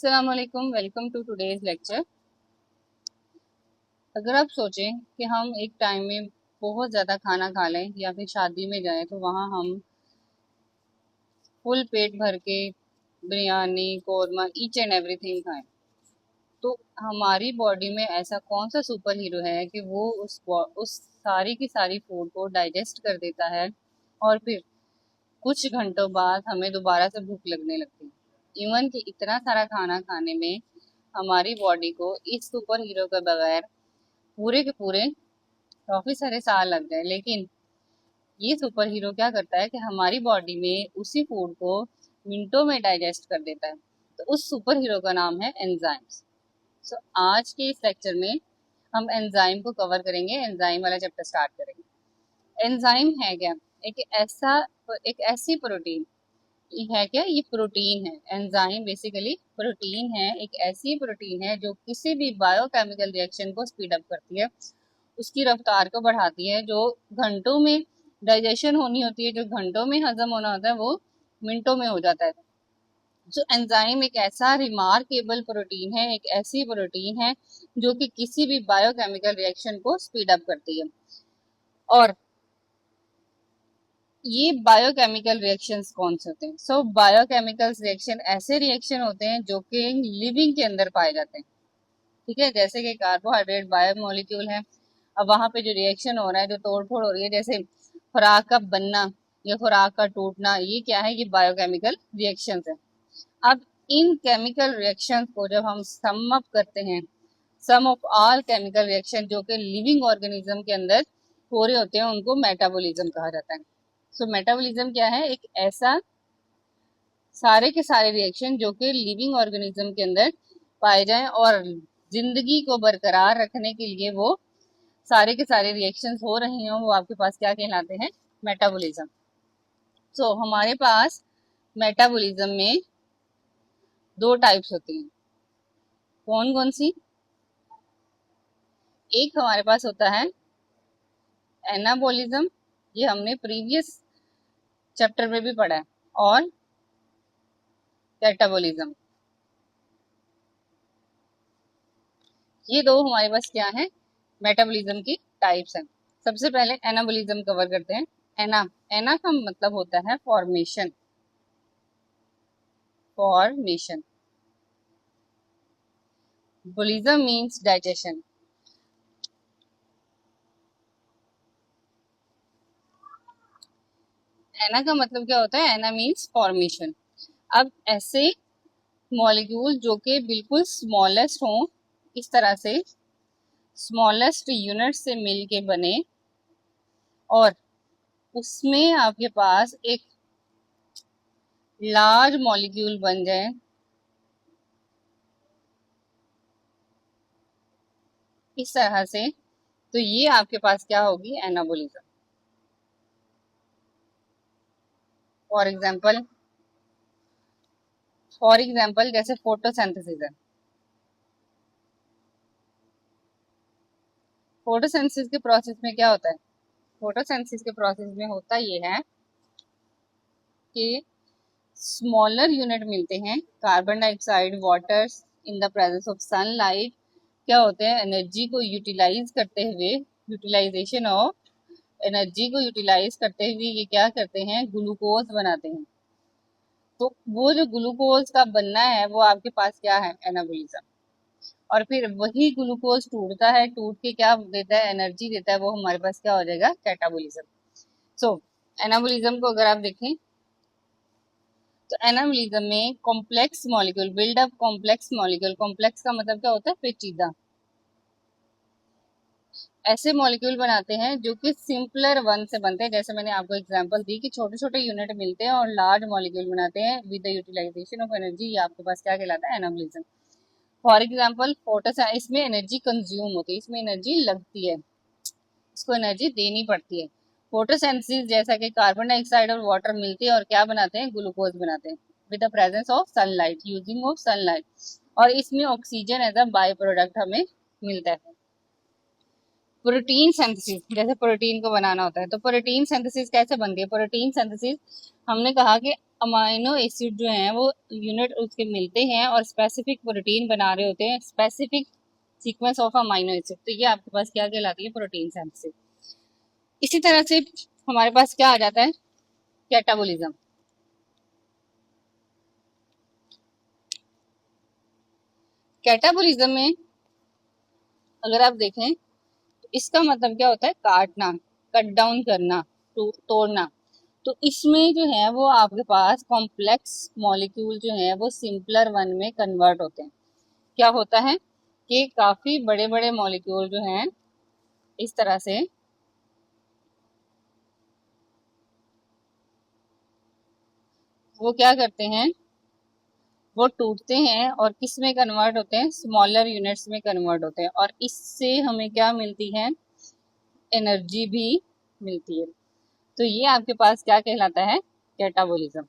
अस्सलामुअलैकुम, welcome to today's lecture. अगर आप सोचें कि हम एक टाइम में बहुत ज़्यादा खाना खा लें या फिर शादी में जाएं तो वहाँ हम फुल पेट भर के biryani, korma, each and everything खाएं, तो हमारी बॉडी में ऐसा कौन सा सुपर हीरो है कि वो उस सारी की सारी फूड को डाइजेस्ट कर देता है और फिर कुछ घंटों बाद हमें दोबारा से भूख लगने लगती है। इवन कि इतना सारा खाना खाने में हमारी बॉडी को इस सुपर हीरो के बगैर पूरे के पूरे काफी सारे साल लग गए, लेकिन ये सुपर हीरो क्या करता है कि हमारी बॉडी में उसी फूड को मिनटों में डाइजेस्ट कर देता है। तो उस सुपर हीरो का नाम है एंजाइम्स। सो आज के इस लेक्चर में हम एंजाइम को कवर करेंगे, एंजाइम वाला चैप्टर स्टार्ट करेंगे। एंजाइम है क्या? एक ऐसी प्रोटीन है क्या? ये प्रोटीन है। एंजाइम बेसिकली प्रोटीन है, एक ऐसी प्रोटीन है जो किसी भी बायोकेमिकल रिएक्शन को स्पीड अप करती है, उसकी रफ्तार को बढ़ाती है। जो घंटों में डाइजेशन होनी होती है, जो घंटों में हजम होना होता है, वो मिनटों में हो जाता है। जो एंजाइम एक ऐसा रिमार्केबल प्रोटीन है, एक ऐसी प्रोटीन है जो कि किसी भी बायोकेमिकल रिएक्शन को स्पीड अप करती है। और ये बायोकेमिकल रिएक्शंस कौन से होते हैं? सो बायोकेमिकल रिएक्शन ऐसे रिएक्शन होते हैं जो कि लिविंग के अंदर पाए जाते हैं। ठीक है, जैसे कि कार्बोहाइड्रेट बायोमोलिक्यूल है। अब वहां पे जो रिएक्शन हो रहा है, जो तोड़ फोड़ हो रही है, जैसे खुराक का बनना या खुराक का टूटना, ये क्या है? ये बायोकेमिकल रिएक्शंस है। अब इन केमिकल रिएक्शंस को जब हम सम अप करते हैं, सम ऑफ ऑल केमिकल रिएक्शन जो कि लिविंग ऑर्गेनिज्म के अंदर हो रहे होते हैं, उनको मेटाबॉलिज्म कहा जाता है। सो मेटाबॉलिज्म क्या है? एक ऐसा सारे के सारे रिएक्शन जो कि लिविंग ऑर्गेनिज्म के अंदर पाए जाएं और जिंदगी को बरकरार रखने के लिए वो सारे के सारे रिएक्शंस हो रहे हैं, वो आपके पास क्या कहलाते हैं? मेटाबॉलिज्म। सो हमारे पास मेटाबॉलिज्म में दो टाइप्स होती हैं। कौन कौन सी? एक हमारे पास होता है एनाबॉलिज्म, ये हमने प्रीवियस चैप्टर में भी पढ़ा है, और कैटाबॉलिज्म। ये दो हमारे पास क्या है? मेटाबॉलिज्म की टाइप्स हैं। सबसे पहले एनाबॉलिज्म कवर करते हैं। एना एना का मतलब होता है फॉर्मेशन। फॉर्मेशन। बोलिज्म मीन्स डाइजेशन। एना का मतलब क्या होता है? एना मीन्स फॉर्मेशन। अब ऐसे मॉलिक्यूल जो कि बिल्कुल स्मॉलेस्ट हों, इस तरह से स्मॉलेस्ट यूनिट से मिलके बने और उसमें आपके पास एक लार्ज मॉलिक्यूल बन जाए, इस तरह से, तो ये आपके पास क्या होगी? एनाबॉलिज्म। फॉर एग्जाम्पल जैसे फोटोसिंथेसिस है। फोटोसिंथेसिस के प्रोसेस में क्या होता है? फोटोसिंथेसिस के प्रोसेस में होता ये है कि स्मॉलर यूनिट मिलते हैं, carbon dioxide, water, in the presence of sunlight, क्या होते हैं? एनर्जी को यूटिलाइज करते हुए, यूटिलाइजेशन ऑफ एनर्जी को यूटिलाइज करते हुए ये क्या करते हैं? ग्लूकोज बनाते हैं। तो वो जो ग्लूकोज का बनना है, वो आपके पास क्या है? एनाबॉलिज्म। और फिर वही ग्लूकोज टूटता है, टूट के क्या देता है? एनर्जी देता है। वो हमारे पास क्या हो जाएगा? कैटाबॉलिज्म। सो एनाबॉलिज्म को अगर आप देखें तो एनाबॉलिज्म में complex molecule build up, complex molecule, complex का मतलब क्या होता है? पेचीदा। ऐसे मॉलिक्यूल बनाते हैं जो कि सिंपलर वन से बनते हैं। जैसे मैंने आपको एग्जांपल दी कि छोटे छोटे यूनिट मिलते हैं और लार्ज मॉलिक्यूल बनाते हैं with the utilisation of energy. ये आपके पास क्या कहलाता है? एनाबॉलिज्म। फॉर एग्जाम्पल इसमें एनर्जी कंज्यूम होती है, इसमें एनर्जी लगती है, इसको एनर्जी देनी पड़ती है। फोटोसिंथेसिस जैसा कि कार्बन डाइऑक्साइड और वाटर मिलते हैं और क्या बनाते हैं? ग्लूकोज बनाते हैं with the presence of sunlight, using of sunlight. और इसमें oxygen as a by product हमें मिलता है। प्रोटीन सिंथेसिस, जैसे प्रोटीन को बनाना होता है, तो प्रोटीन सिंथेसिस कैसे बनती है? प्रोटीन सिंथेसिस हमने कहा कि अमाइनो एसिड जो हैं वो यूनिट उसके मिलते हैं और स्पेसिफिक प्रोटीन बना रहे होते हैं, specific sequence of amino acid. तो ये आपके पास क्या कहलाती है, प्रोटीन सिंथेसिस। इसी तरह से हमारे पास क्या आ जाता है, कैटाबोलिज्म। कैटाबोलिज्म में अगर आप देखें तो इसका मतलब क्या होता है, काटना, कट डाउन करना, तोड़ना। तो इसमें जो है वो आपके पास कॉम्प्लेक्स मॉलिक्यूल जो है वो सिंपलर वन में कन्वर्ट होते हैं। क्या होता है कि काफी बड़े बड़े मॉलिक्यूल जो हैं इस तरह से वो क्या करते हैं, वो टूटते हैं और किस में कन्वर्ट होते हैं, स्मॉलर यूनिट्स में कन्वर्ट होते हैं, और इससे हमें क्या मिलती है, एनर्जी भी मिलती है। तो ये आपके पास क्या कहलाता है, कैटाबोलिज्म,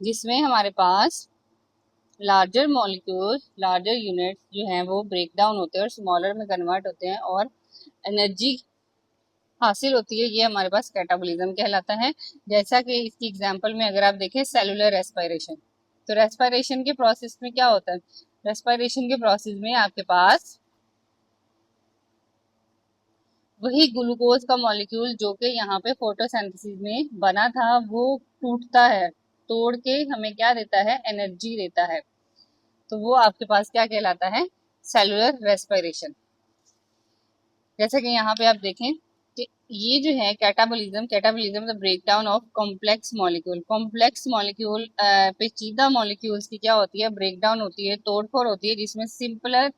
जिसमें हमारे पास लार्जर मॉलिक्यूल, लार्जर यूनिट्स जो हैं वो ब्रेक डाउन होते हैं और स्मॉलर में कन्वर्ट होते हैं और एनर्जी हासिल होती है। ये हमारे पास कैटाबोलिज्म कहलाता है। जैसा कि इसकी एग्जांपल में अगर आप देखें, सेलुलर रेस्पिरेशन। तो रेस्पिरेशन के प्रोसेस में क्या होता है, रेस्पिरेशन के प्रोसेस में आपके पास वही ग्लूकोज का मॉलिक्यूल जो कि यहाँ पे फोटोसिंथेसिस में बना था वो टूटता है, तोड़ के हमें क्या देता है, एनर्जी देता है। तो वो आपके पास क्या कहलाता है, सेलुलर रेस्पिरेशन। जैसे कि यहाँ पे आप देखें कि ये जो है catabolism, catabolism the breakdown of complex molecule. Complex molecule पेचीदा मॉलिक्यूल्स की क्या होती है, ब्रेकडाउन होती है, तोड़फोड़ होती है, जिसमें सिंपलर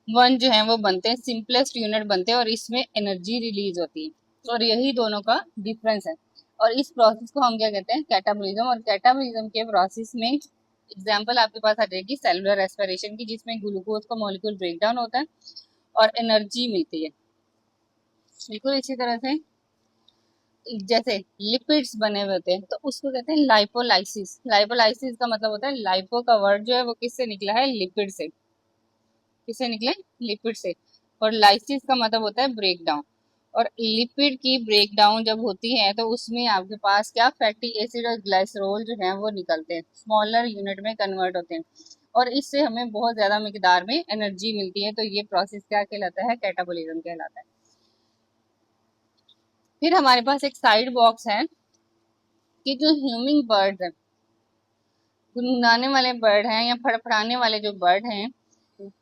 वन जो है वो बनते हैं, सिंपलेस्ट यूनिट बनते हैं और इसमें एनर्जी रिलीज होती है। और यही दोनों का डिफरेंस है। और इस प्रोसेस को हम क्या कहते हैं, कैटाबोलिज्म। और कैटाबोलिज्म के प्रोसेस में एग्जांपल आपके पास आ जाएगी सेलुलर रेस्पिरेशन की, जिसमें ग्लूकोज का मॉलिक्यूल ब्रेकडाउन होता है और एनर्जी मिलती है। बिल्कुल इसी तरह से जैसे लिपिड्स बने हुए होते हैं तो उसको कहते हैं लाइपोलाइसिस। लाइपोलाइसिस का मतलब होता है, लाइपो का वर्ड जो है वो किससे निकला है, लिपिड से। किससे निकले, लिपिड से। और लाइसिस का मतलब होता है ब्रेक डाउन। और लिपिड की ब्रेक डाउन जब होती है तो उसमें आपके पास क्या, फैटी एसिड और ग्लाइसरोल जो है वो निकलते हैं, स्मॉलर यूनिट में कन्वर्ट होते हैं और इससे हमें बहुत ज्यादा मिकदार में एनर्जी मिलती है। तो ये प्रोसेस क्या कहलाता है, कैटाबोलिज्म कहलाता है। फिर हमारे पास एक साइड बॉक्स है कि जो ह्यूमिंग बर्ड्स हैं, गुनगुनाने वाले बर्ड हैं या फड़फड़ाने वाले जो बर्ड हैं,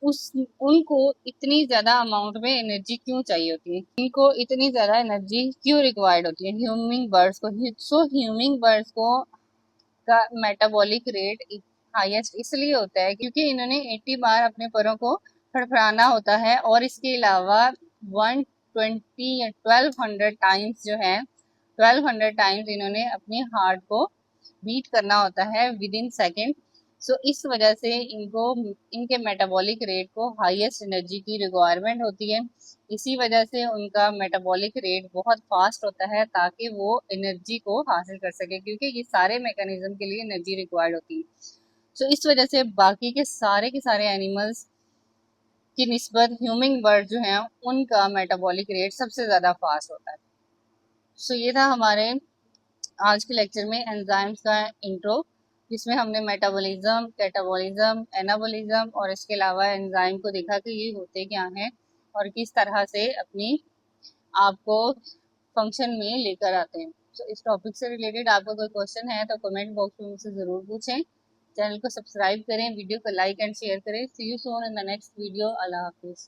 उस उनको इतनी ज्यादा अमाउंट में एनर्जी क्यों चाहिए होती है, इनको इतनी ज्यादा एनर्जी क्यों रिक्वायर्ड होती है ह्यूमिंग बर्ड्स को। सो ह्यूमिंग बर्ड्स को का मेटाबॉलिक रेट हाईएस्ट इसलिए होता है क्योंकि इन्होंने 80 बार अपने परों को फड़फड़ाना होता है और इसके अलावा 120 या 1200 टाइम्स जो है, 1200 टाइम्स इन्होंने अपने हार्ट को बीट करना होता है विद इन सेकेंड। सो इस वजह से इनको, इनके मेटाबॉलिक रेट को हाईएस्ट एनर्जी की रिक्वायरमेंट होती है। इसी वजह से उनका मेटाबॉलिक रेट बहुत फास्ट होता है ताकि वो एनर्जी को हासिल कर सके, क्योंकि ये सारे मैकेनिज्म के लिए एनर्जी रिक्वायर्ड होती है। सो इस वजह से बाकी के सारे एनिमल्स की निस्बत ह्यूमिंग बर्ड जो हैं उनका मेटाबॉलिक रेट सबसे ज़्यादा फास्ट होता है। सो ये था हमारे आज के लेक्चर में एंजाइम्स का इंट्रो, जिसमें हमने मेटाबॉलिज्म, कैटाबॉलिज्म, एनाबॉलिज्म और इसके अलावा एंजाइम को देखा कि ये होते क्या हैं और किस तरह से अपनी आपको फंक्शन में लेकर आते हैं। तो इस टॉपिक से रिलेटेड आपका कोई क्वेश्चन है तो कमेंट बॉक्स में मुझसे ज़रूर पूछें। चैनल को सब्सक्राइब करें, वीडियो को लाइक एंड शेयर करें। See you soon in the next video. अल्लाह हाफिज़।